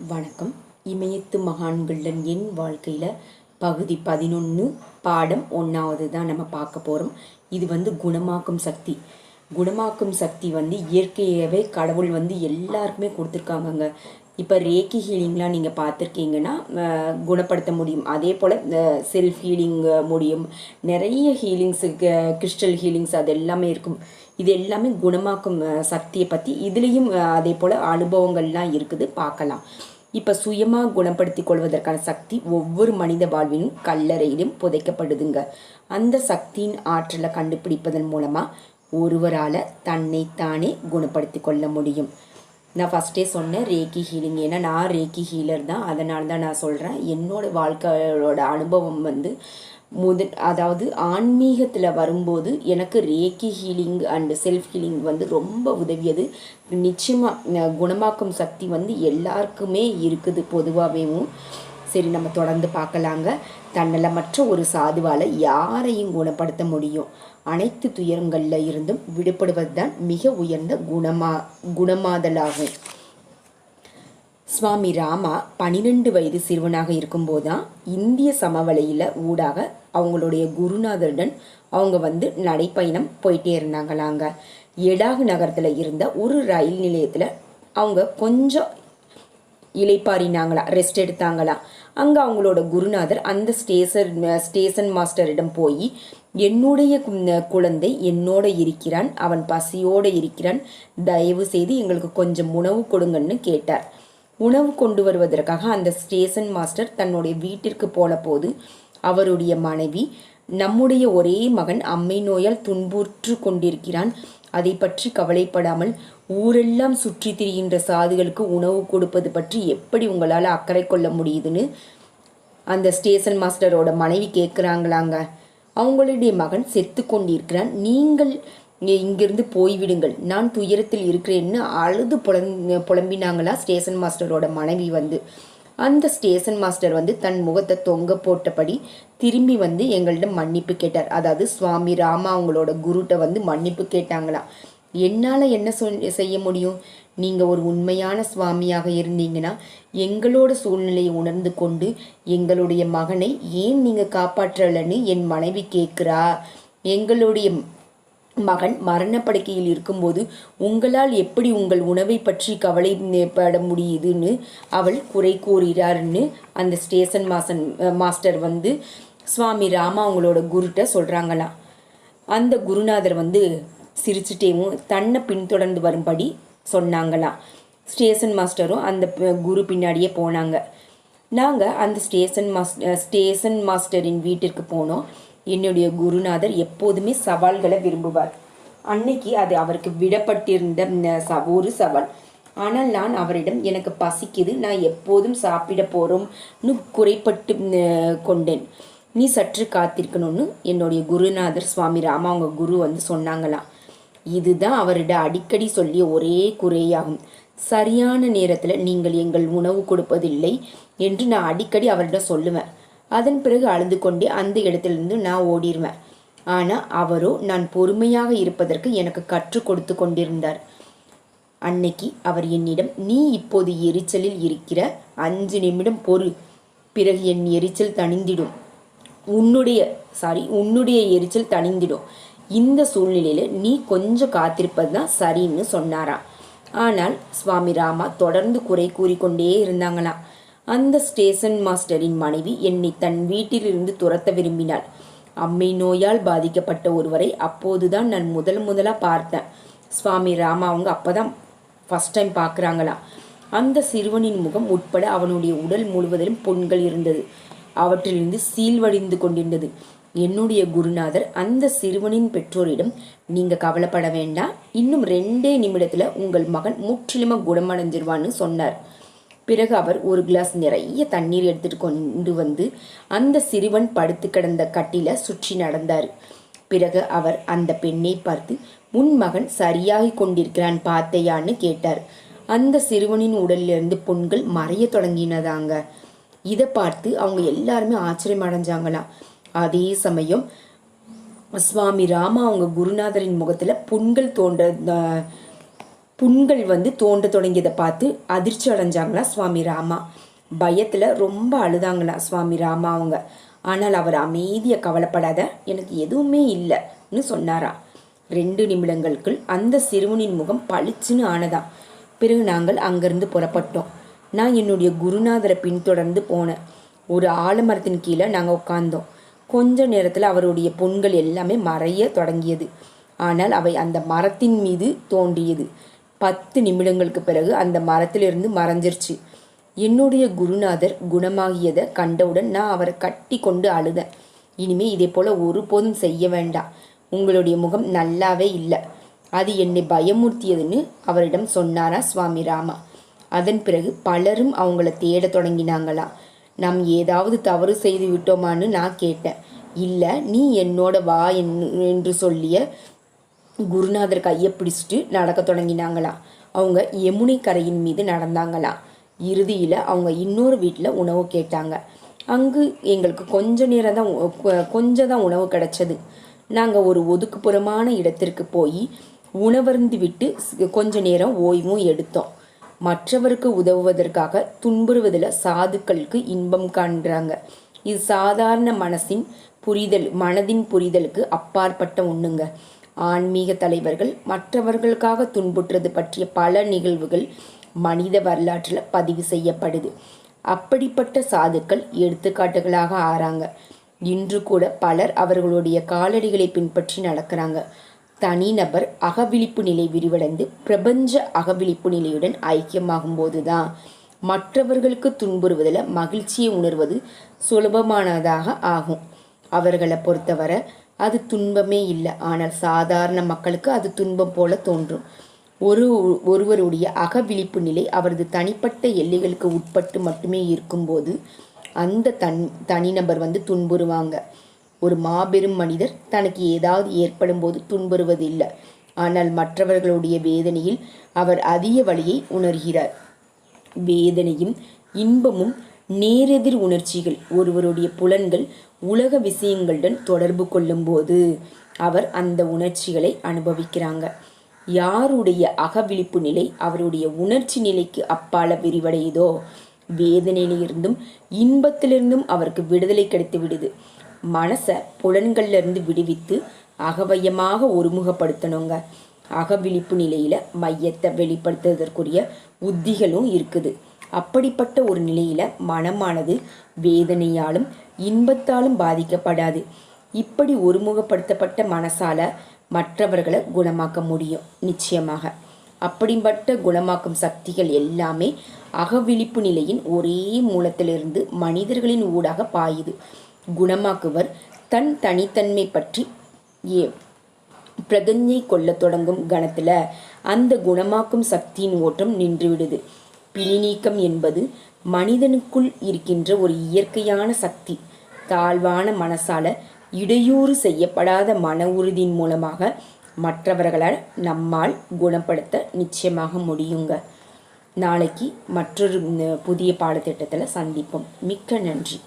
வணக்கம். இமயத்து மகான்களுடன் என் வாழ்க்கையில் பகுதி 11 பாடம் 1வது தான் நம்ம பார்க்க போகிறோம். இது குணமாக்கும் சக்தி. குணமாக்கும் சக்தி இயற்கையாகவே கடவுள் எல்லாருக்குமே கொடுத்துருக்காங்கங்க. இப்போ ரேக்கி ஹீலிங்லாம் நீங்கள் பார்த்துருக்கீங்கன்னா குணப்படுத்த முடியும். அதே போல் செல்ஃப் ஹீலிங் முடியும். நிறைய ஹீலிங்ஸுக்கு கிறிஸ்டல் ஹீலிங்ஸ் அது எல்லாமே இருக்கும். இது எல்லாமே குணமாக்கும் சக்தியை பற்றி இதுலேயும் அதே போல் அனுபவங்கள்லாம் இருக்குது, பார்க்கலாம். இப்போ சுயமாக குணப்படுத்தி கொள்வதற்கான சக்தி ஒவ்வொரு மனித வாழ்விலும் கல்லறையிலும் புதைக்கப்படுதுங்க. அந்த சக்தியின் ஆற்றலை கண்டுபிடிப்பதன் மூலமாக ஒருவரால் தன்னைத்தானே குணப்படுத்தி கொள்ள முடியும். நான் ஃபஸ்ட்டே சொன்னேன் ரேக்கி ஹீலிங். ஏன்னா நான் ரேக்கி ஹீலர் தான், அதனால தான் நான் சொல்கிறேன். என்னோடய வாழ்க்கையோட அனுபவம் அதாவது ஆன்மீகத்தில் வரும்போது எனக்கு ரேக்கி ஹீலிங் அண்டு செல்ஃப் ஹீலிங் ரொம்ப உதவியது. நிச்சயமாக குணமாக்கும் சக்தி எல்லாருக்குமே இருக்குது பொதுவாகவும். சரி, நம்ம தொடர்ந்து பார்க்கலாங்க. தன்னலமற்ற ஒரு சாதுவால் யாரையும் குணப்படுத்த முடியும். அனைத்து துயரங்களில் இருந்தும் விடுபடுவது தான் மிக உயர்ந்த குணமாதலாகும். சுவாமி ராமா 12 வயது சிறுவனாக இருக்கும்போது தான் இந்திய சமவெளியில் ஊடாக அவங்களுடைய குருநாதருடன் அவங்க நடைப்பயணம் போயிட்டே இருந்தாங்களாங்க. எடாகு நகரத்தில் இருந்த ஒரு ரயில் நிலையத்தில் அவங்க கொஞ்சம் இளைப்பாறினாங்களாம், ரெஸ்ட் எடுத்தாங்களாம். அங்கே அவங்களோட குருநாதர் அந்த ஸ்டேஷன் மாஸ்டரிடம் போய், என்னுடைய குழந்தை என்னோட இருக்கிறான், அவன் பசியோடு இருக்கிறான், தயவு செய்து எங்களுக்கு கொஞ்சம் உணவு கொடுங்கன்னு கேட்டார். உணவு கொண்டு வருவதற்காக அந்த ஸ்டேஷன் மாஸ்டர் தன்னுடைய வீட்டிற்கு போன போது அவருடைய மனைவி, நம்முடைய ஒரே மகன் அம்மை நோயால் துன்புற்று கொண்டிருக்கிறான், அதை பற்றி கவலைப்படாமல் ஊரெல்லாம் சுற்றி திரிகின்ற சாதுகளுக்கு உணவு கொடுப்பது பற்றி எப்படி உங்களால் அக்கறை கொள்ள முடியுதுன்னு அந்த ஸ்டேஷன் மாஸ்டரோட மனைவி கேட்குறாங்களாங்க. அவங்களுடைய மகன் செத்து கொண்டிருக்கிறான், நீங்கள் இங்கிருந்து போய்விடுங்கள், நான் துயரத்தில் இருக்கிறேன்னு அழுது புலம்பினாங்களா ஸ்டேஷன் மாஸ்டரோட மனைவி. அந்த ஸ்டேஷன் மாஸ்டர் தன் முகத்தை தொங்க போட்டபடி திரும்பி எங்களிடம் மன்னிப்பு கேட்டார். அதாவது சுவாமி ராமா அவங்களோட குருட்ட மன்னிப்பு கேட்டாங்களாம். என்னால் என்ன செய்ய முடியும்? நீங்கள் ஒரு உண்மையான சுவாமியாக இருந்தீங்கன்னா எங்களோட சூழ்நிலையை உணர்ந்து கொண்டு எங்களுடைய மகனை ஏன் நீங்கள் காப்பாற்றலைன்னு என் மனைவி கேட்குறா. எங்களுடைய மகன் மரணப்படுக்கையில் இருக்கும்போது உங்களால் எப்படி உங்கள் உணவை பற்றி கவலைப்பட முடியுதுன்னு அவள் குறை கூறுகிறாருன்னு அந்த ஸ்டேஷன் மாஸ்டர் சுவாமி ராமா அவங்களோட குருட்ட சொல்கிறாங்களாம். அந்த குருநாதர் சிரிச்சுட்டேவும் தன்னை பின்தொடர்ந்து வரும்படி சொன்னாங்களாம். ஸ்டேஷன் மாஸ்டரும் அந்த குரு பின்னாடியே போனாங்க. நாங்கள் அந்த ஸ்டேஷன் மாஸ்டரின் வீட்டிற்கு போனோம். என்னுடைய குருநாதர் எப்போதுமே சவால்களை விரும்புவார். அன்னைக்கு அது அவருக்கு விடப்பட்டிருந்த ஒரு சவால். ஆனால் நான் அவரிடம், எனக்கு பசிக்குது, நான் எப்போதும் சாப்பிட போகிறோம்னு குறைப்பட்டு கொண்டேன், நீ சற்று காத்திருக்கணும்னு என்னுடைய குருநாதர் சுவாமி ராமா அவங்க குரு சொன்னாங்களாம். இதுதான் அவரிடம் அடிக்கடி சொல்லிய ஒரே குறையாகும். சரியான நேரத்தில் நீங்கள் எங்கள் உணவு கொடுப்பதில்லை என்று நான் அடிக்கடி அவரிடம் சொல்லுவேன். அதன் பிறகு அழுது கொண்டே அந்த இடத்திலிருந்து நான் ஓடிடுவேன். ஆனால் அவரோ நான் பொறுமையாக இருப்பதற்கு எனக்கு கற்றுக் கொடுத்து கொண்டிருந்தார். அன்னைக்கு அவர் என்னிடம், நீ இப்போது எரிச்சலில் இருக்கிற, 5 நிமிடம் பொறு, பிறகு என் எரிச்சல் தணிந்திடும், உன்னுடைய எரிச்சல் தணிந்திடும், இந்த சூழ்நிலையில் நீ கொஞ்சம் காத்திருப்பது தான் சரின்னு சொன்னாராம். ஆனால் சுவாமி ராமா தொடர்ந்து குறை கூறிக்கொண்டே இருந்தாங்களாம். அந்த ஸ்டேஷன் மாஸ்டரின் மனைவி என்னை தன் வீட்டிலிருந்து துரத்த விரும்பினாள். அம்மை நோயால் பாதிக்கப்பட்ட ஒருவரை அப்போதுதான் நான் முதலாக பார்த்தேன். சுவாமி ராமா அவங்க அப்போதான் ஃபஸ்ட் டைம் பார்க்குறாங்களாம். அந்த சிறுவனின் முகம் உட்பட அவனுடைய உடல் முழுவதிலும் புண்கள் இருந்தது. அவற்றிலிருந்து சீல்வடிந்து கொண்டிருந்தது. என்னுடைய குருநாதர் அந்த சிறுவனின் பெற்றோரிடம், நீங்கள் கவலைப்பட வேண்டாம், இன்னும் 2 நிமிடத்தில் உங்கள் மகன் முற்றிலுமாக குணமடைஞ்சிருவான்னு சொன்னார். பிறகு அவர் ஒரு கிளாஸ் நிறைய தண்ணீர் எடுத்துட்டு கொண்டு அந்த சிறுவன் படுத்து கிடந்த கட்டில சுற்றி நடந்தார். பிறகு அவர் அந்த பெண்ணை பார்த்து, உன் மகன் சரியாகி கொண்டிருக்கிறான் பார்த்தையான்னு கேட்டார். அந்த சிறுவனின் உடலிலிருந்து புண்கள் மறைய தொடங்கினதாங்க. இதை பார்த்து அவங்க எல்லாருமே ஆச்சரியம் அடைஞ்சாங்களாம். அதே சமயம் சுவாமி ராமா அவங்க குருநாதரின் முகத்தில் புண்கள் புண்கள் வந்து தோன்ற தொடங்கியதை பார்த்து அதிர்ச்சி அடைஞ்சாங்களா சுவாமி ராமா. பயத்தில் ரொம்ப அழுதாங்களா சுவாமி ராமா அவங்க. ஆனால் அவர் அமைதியை கவலைப்படாத, எனக்கு எதுவுமே இல்லைன்னு சொன்னாராம். 2 நிமிடங்களுக்குள் அந்த சிறுவனின் முகம் பளிச்சுன்னு ஆனதாம். பிறகு நாங்கள் அங்கிருந்து புறப்பட்டோம். நான் என்னுடைய குருநாதரை பின்தொடர்ந்து போனேன். ஒரு ஆலமரத்தின் கீழே நாங்கள் உட்கார்ந்தோம். கொஞ்ச நேரத்தில் அவருடைய புண்கள் எல்லாமே மறைய தொடங்கியது. ஆனால் அவை அந்த மரத்தின் மீது தோன்றியது. 10 நிமிடங்களுக்கு பிறகு அந்த மரத்திலிருந்து மறைஞ்சிருச்சு. என்னுடைய குருநாதர் குணமாகியதை கண்டவுடன் நான் அவரை கட்டி கொண்டு அழுதேன். இனிமே இதே போல் ஒருபோதும் செய்ய வேண்டாம், உங்களுடைய முகம் நல்லாவே இல்லை, அது என்னை பயமுறுத்தியதுன்னு அவரிடம் சொன்னாரா சுவாமி ராமா. அதன் பிறகு பலரும் அவங்கள தேட தொடங்கினாங்களாம். நாம் ஏதாவது தவறு செய்து விட்டோமான்னு நான் கேட்டேன். இல்லை, நீ என்னோட வா என்று சொல்லிய குருநாதர் கையை பிடிச்சிட்டு நடக்க தொடங்கினாங்களாம். அவங்க யமுனை கரையின் மீது நடந்தாங்களாம். இறுதியில் அவங்க இன்னொரு வீட்டில் உணவு கேட்டாங்க. அங்கு எங்களுக்கு கொஞ்சம் தான் உணவு கிடைச்சது. நாங்கள் ஒரு ஒதுக்குப்புறமான இடத்திற்கு போய் உணவருந்து விட்டு கொஞ்ச நேரம் ஓய்வும் எடுத்தோம். மற்றவருக்கு உதவுவதற்காக துன்புறுவதில் சாதுக்களுக்கு இன்பம் காண்றாங்க. இது சாதாரண மனதின் புரிதலுக்கு அப்பாற்பட்ட ஒண்ணுங்க. ஆன்மீக தலைவர்கள் மற்றவர்களுக்காக துன்புற்றது பற்றிய பல நிகழ்வுகள் மனித வரலாற்றில் பதிவு செய்யப்படுது. அப்படிப்பட்ட சாதுக்கள் எடுத்துக்காட்டுகளாக ஆறாங்க. இன்று கூட பலர் அவர்களுடைய காலடிகளை பின்பற்றி நடக்கிறாங்க. தனிநபர் அகவிழிப்பு நிலை விரிவடைந்து பிரபஞ்ச அகவிழிப்பு நிலையுடன் ஐக்கியமாகும் போதுதான் மற்றவர்களுக்கு துன்புறுவதில் மகிழ்ச்சியை உணர்வது சுலபமானதாக ஆகும். அவர்களை பொறுத்தவரை அது துன்பமே இல்லை. ஆனால் சாதாரண மக்களுக்கு அது துன்பம் போல தோன்றும். ஒருவருடைய அகவிழிப்பு நிலை அவரது தனிப்பட்ட எல்லைகளுக்கு உட்பட்டு மட்டுமே இருக்கும்போது அந்த தனிநபர் துன்புறுவாங்க. ஒரு மாபெரும் மனிதர் தனக்கு ஏதாவது ஏற்படும் போது துன்புறுவதில்லை. ஆனால் மற்றவர்களுடைய வேதனையில் அவர் அதிக வலியை உணர்கிறார். வேதனையும் இன்பமும் நேரெதிர் உணர்ச்சிகள். ஒருவருடைய புலன்கள் உலக விஷயங்களுடன் தொடர்பு கொள்ளும்போது அவர் அந்த உணர்ச்சிகளை அனுபவிக்கிறாங்க. யாருடைய அகவிழிப்பு நிலை அவருடைய உணர்ச்சி நிலைக்கு அப்பால விரிவடையுதோ வேதனையிலிருந்தும் இன்பத்திலிருந்தும் அவருக்கு விடுதலை கிடைத்து விடுது. மனசை புலன்கள்லேருந்து விடுவித்து அகவயமாக ஒருமுகப்படுத்தணுங்க. அகவிழிப்பு நிலையில மையத்தை வெளிப்படுத்துவதற்குரிய உத்திகளும் இருக்குது. அப்படிப்பட்ட ஒரு நிலையில மனமானது வேதனையாலும் இன்பத்தாலும் பாதிக்கப்படாது. இப்படி ஒருமுகப்படுத்தப்பட்ட மனசால மற்றவர்களை குணமாக்க முடியும் நிச்சயமாக. அப்படிப்பட்ட குணமாக்கும் சக்திகள் எல்லாமே அகவிழிப்பு நிலையின் ஒரே மூலத்திலிருந்து மனிதர்களின் ஊடாக பாயுது. குணமாக்குவர் தன் தனித்தன்மை பற்றி பிரகஞ்சை கொள்ள தொடங்கும் கணத்துல அந்த குணமாக்கும் சக்தியின் ஓட்டம் நின்றுவிடுது. பிணிநீக்கம் என்பது மனிதனுக்குள் இருக்கின்ற ஒரு இயற்கையான சக்தி. தாழ்வான மனசால இடையூறு செய்யப்படாத மன உறுதியின் மூலமாக மற்றவர்களை நம்மால் குணப்படுத்த நிச்சயமாக முடியுங்க. நாளைக்கு மற்றொரு புதிய பாடத்திட்டத்தில் சந்திப்போம். மிக்க நன்றி.